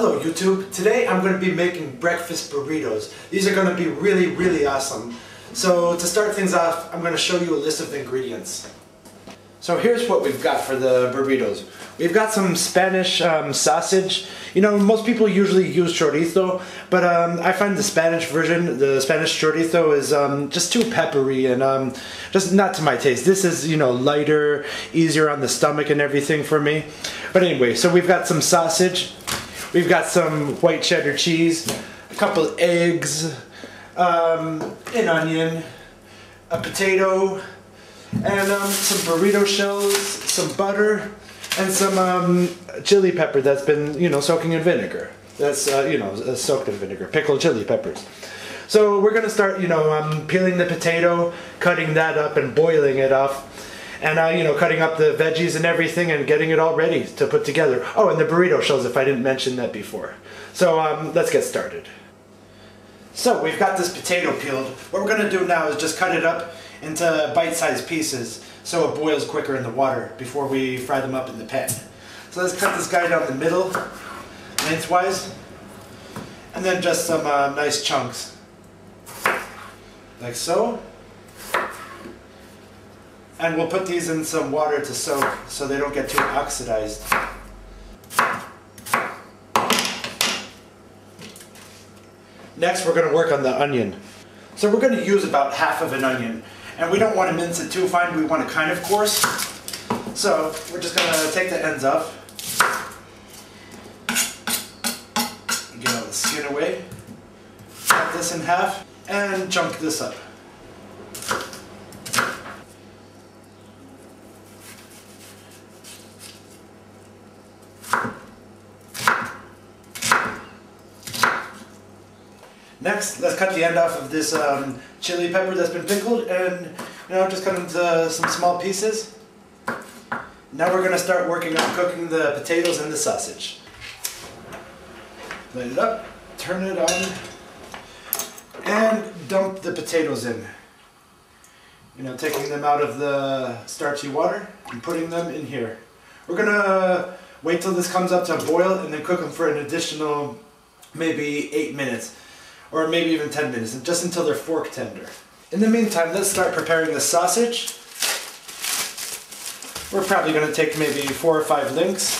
Hello YouTube, today I'm going to be making breakfast burritos. These are going to be really awesome. So to start things off, I'm going to show you a list of the ingredients. So here's what we've got for the burritos. We've got some Spanish sausage. You know, most people usually use chorizo, but I find the Spanish version, the Spanish chorizo, is just too peppery and just not to my taste. This is, you know, lighter, easier on the stomach and everything for me. But anyway, so we've got some sausage. We've got some white cheddar cheese, a couple eggs, an onion, a potato, and some burrito shells, some butter, and some chili pepper that's been, you know, soaking in vinegar. That's, you know, soaked in vinegar, pickled chili peppers. So we're going to start, you know, peeling the potato, cutting that up and boiling it off. And, you know, cutting up the veggies and everything and getting it all ready to put together. Oh, and the burrito shells, if I didn't mention that before. So, let's get started. So, we've got this potato peeled. What we're going to do now is just cut it up into bite-sized pieces so it boils quicker in the water before we fry them up in the pan. So let's cut this guy down the middle, lengthwise, and then just some nice chunks, like so. And we'll put these in some water to soak so they don't get too oxidized. Next, we're going to work on the onion. So we're going to use about half of an onion. And we don't want to mince it too fine, we want it kind of coarse. So we're just going to take the ends off. Get all the skin away. Cut this in half and chunk this up. Next, let's cut the end off of this chili pepper that's been pickled and, you know, just cut into some small pieces. Now we're going to start working on cooking the potatoes and the sausage. Light it up, turn it on, and dump the potatoes in. You know, taking them out of the starchy water and putting them in here. We're going to wait till this comes up to a boil and then cook them for an additional maybe 8 minutes. Or maybe even 10 minutes, just until they're fork tender. In the meantime, let's start preparing the sausage. We're probably going to take maybe 4 or 5 links.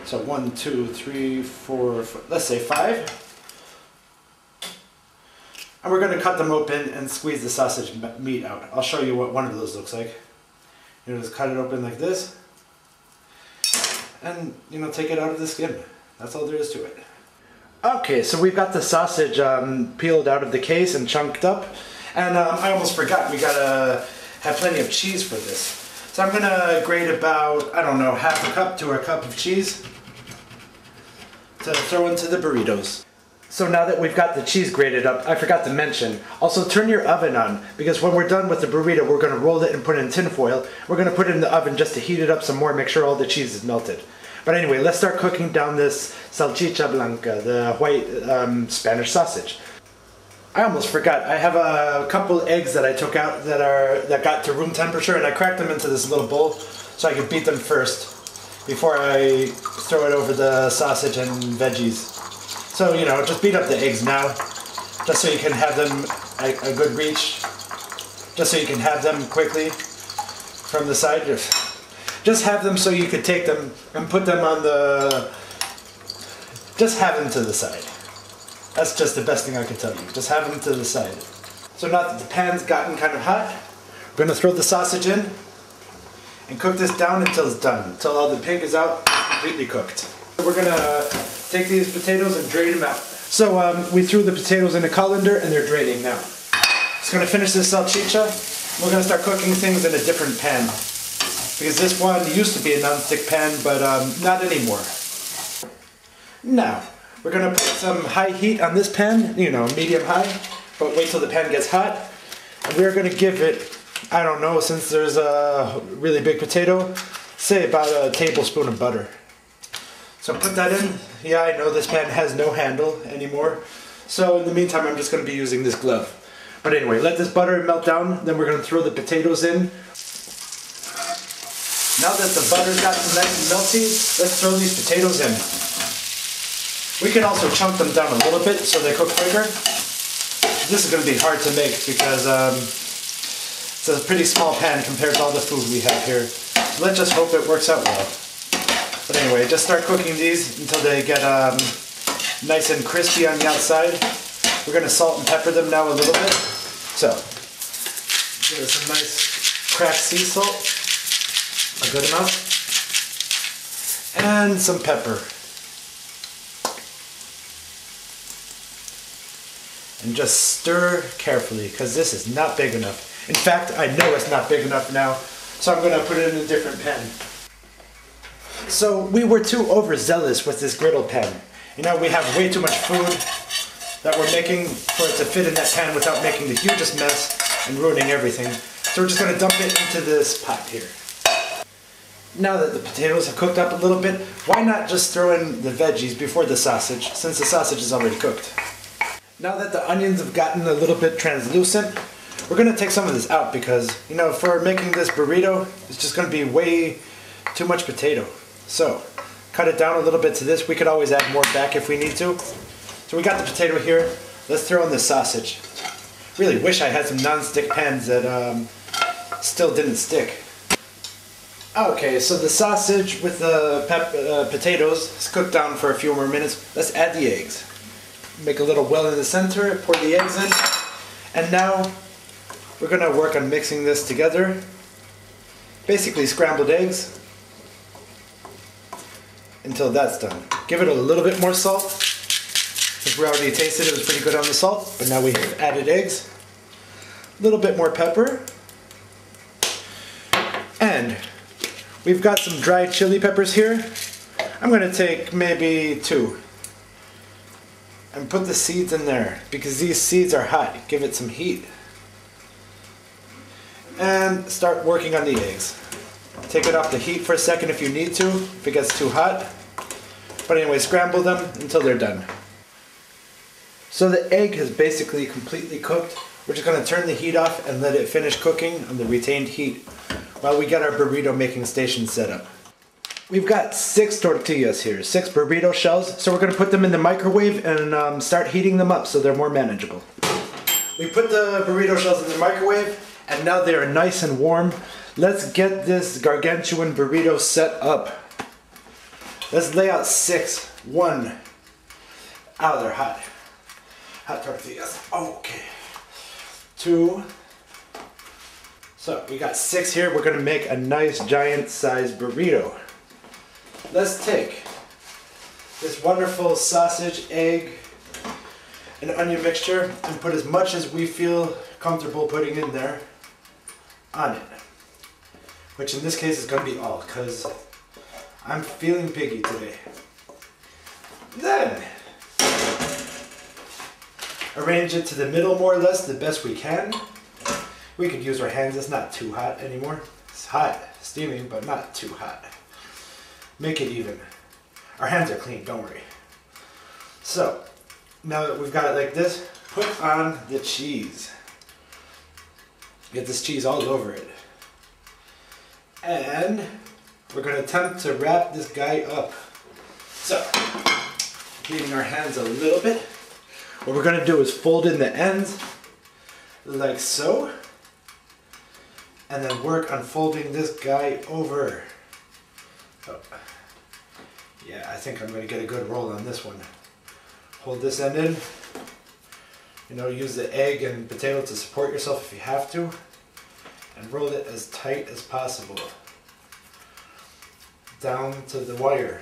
So 1, 2, 3, 4, let's say 5. And we're going to cut them open and squeeze the sausage meat out. I'll show you what one of those looks like. You know, just cut it open like this. And, you know, take it out of the skin. That's all there is to it. Okay, so we've got the sausage peeled out of the case and chunked up, and I almost forgot, we gotta have plenty of cheese for this. So I'm gonna grate about, I don't know, half a cup to a cup of cheese to throw into the burritos. So now that we've got the cheese grated up, I forgot to mention, also turn your oven on, because when we're done with the burrito, we're gonna roll it and put it in tin foil. We're gonna put it in the oven just to heat it up some more, make sure all the cheese is melted. But anyway, let's start cooking down this salchicha blanca, the white Spanish sausage. I almost forgot, I have a couple eggs that I took out that got to room temperature, and I cracked them into this little bowl so I could beat them first before I throw it over the sausage and veggies. So, you know, just beat up the eggs now, just so you can have them a good reach, just so you can have them quickly from the side. Just have them so you could take them and put them on the... Just have them to the side. That's just the best thing I can tell you. Just have them to the side. So now that the pan's gotten kind of hot, we're going to throw the sausage in and cook this down until it's done. Until all the pink is out, completely cooked. We're going to take these potatoes and drain them out. So we threw the potatoes in a colander and they're draining now. Just going to finish this salchicha. We're going to start cooking things in a different pan. Because this one used to be a non-stick pan, but not anymore. Now, we're going to put some high heat on this pan, you know, medium-high, but wait till the pan gets hot. And we're going to give it, I don't know, since there's a really big potato, say about a tablespoon of butter. So put that in. Yeah, I know this pan has no handle anymore. So in the meantime, I'm just going to be using this glove. But anyway, let this butter melt down, then we're going to throw the potatoes in. Now that the butter's gotten nice and melty, let's throw these potatoes in. We can also chunk them down a little bit so they cook quicker. This is going to be hard to make because it's a pretty small pan compared to all the food we have here. So let's just hope it works out well. But anyway, just start cooking these until they get nice and crispy on the outside. We're going to salt and pepper them now a little bit. So, there's some nice cracked sea salt, a good amount, and some pepper. And just stir carefully because this is not big enough. In fact, I know it's not big enough now, so I'm going to put it in a different pan. So we were too overzealous with this griddle pan. You know, we have way too much food that we're making for it to fit in that pan without making the hugest mess and ruining everything. So we're just going to dump it into this pot here. Now that the potatoes have cooked up a little bit, why not just throw in the veggies before the sausage, since the sausage is already cooked? Now that the onions have gotten a little bit translucent, we're going to take some of this out because, you know, for making this burrito, it's just going to be way too much potato. So, cut it down a little bit to this. We could always add more back if we need to. So we got the potato here. Let's throw in the sausage. Really wish I had some non-stick pans that still didn't stick. Okay, so the sausage with the potatoes is cooked down for a few more minutes. Let's add the eggs. Make a little well in the center, pour the eggs in, and now we're going to work on mixing this together. Basically scrambled eggs until that's done. Give it a little bit more salt, because we already tasted it was pretty good on the salt, but now we've added eggs. A little bit more pepper, and we've got some dried chili peppers here. I'm going to take maybe 2. And put the seeds in there because these seeds are hot. Give it some heat. And start working on the eggs. Take it off the heat for a second if you need to, if it gets too hot. But anyway, scramble them until they're done. So the egg has basically completely cooked. We're just going to turn the heat off and let it finish cooking on the retained heat while we get our burrito making station set up. We've got 6 tortillas here, 6 burrito shells, so we're going to put them in the microwave and start heating them up so they're more manageable. We put the burrito shells in the microwave and now they are nice and warm. Let's get this gargantuan burrito set up. Let's lay out 6. 1. Ow, they're hot. Hot tortillas. Okay. 2. So we got 6 here. We're going to make a nice giant sized burrito. Let's take this wonderful sausage, egg, and onion mixture and put as much as we feel comfortable putting in there on it. Which in this case is going to be all, because I'm feeling piggy today. Then, arrange it to the middle more or less the best we can. We could use our hands, it's not too hot anymore. It's hot, steaming, but not too hot. Make it even. Our hands are clean, don't worry. So, now that we've got it like this, put on the cheese. Get this cheese all over it. And we're going to attempt to wrap this guy up. So, cleaning our hands a little bit. What we're going to do is fold in the ends, like so. And then work on folding this guy over. Oh. Yeah, I think I'm going to get a good roll on this one. Hold this end in. You know, use the egg and potato to support yourself if you have to. And roll it as tight as possible. Down to the wire.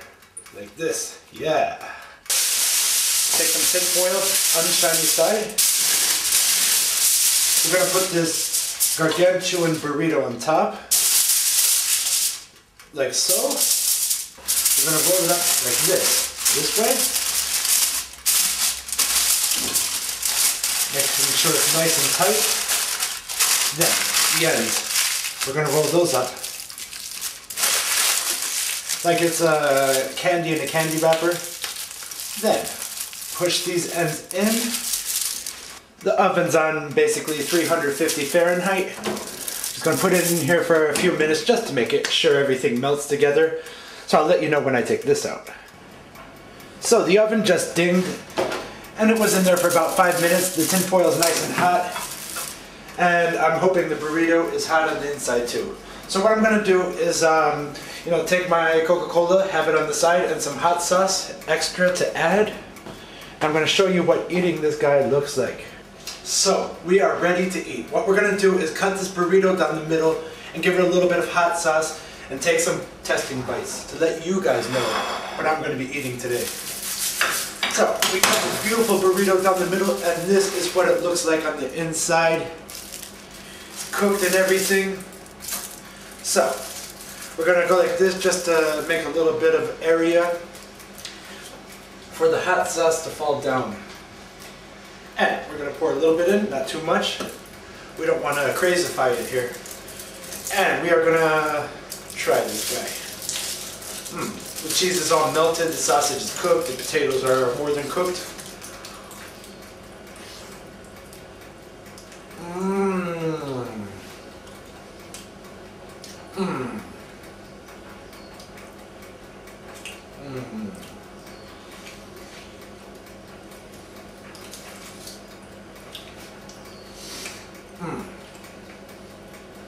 Like this. Yeah. Take some tin foil on the shiny side. We're going to put this gargantuan burrito on top. Like so. We're going to roll it up like this way. Making sure it's nice and tight. Then, the ends. We're going to roll those up. Like it's a candy in a candy wrapper. Then, push these ends in. The oven's on basically 350 Fahrenheit. Just going to put it in here for a few minutes just to make it sure everything melts together. So I'll let you know when I take this out. So the oven just dinged, and it was in there for about 5 minutes. The tin foil is nice and hot, and I'm hoping the burrito is hot on the inside too. So what I'm gonna do is, take my Coca-Cola, have it on the side, and some hot sauce extra to add. I'm gonna show you what eating this guy looks like. So we are ready to eat. What we're gonna do is cut this burrito down the middle and give it a little bit of hot sauce and take some testing bites to let you guys know what I'm gonna be eating today. So we cut this beautiful burrito down the middle, and this is what it looks like on the inside. It's cooked and everything. So we're gonna go like this just to make a little bit of area for the hot sauce to fall down. And we're gonna pour a little bit in, not too much. We don't want to crazify it here. And we are gonna try this guy. The cheese is all melted, the sausage is cooked, the potatoes are more than cooked.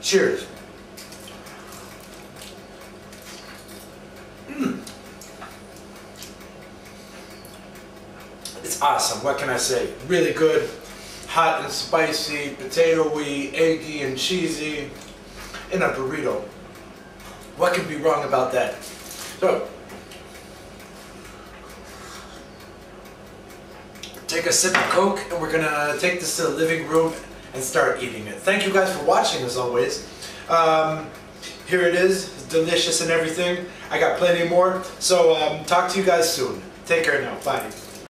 Cheers. It's awesome. What can I say? Really good, hot and spicy, potato-y, eggy and cheesy in a burrito. What can be wrong about that? So, take a sip of Coke, and we're gonna take this to the living room and start eating it. Thank you guys for watching as always. Here it is, it's delicious and everything. I got plenty more, so talk to you guys soon. Take care now, bye.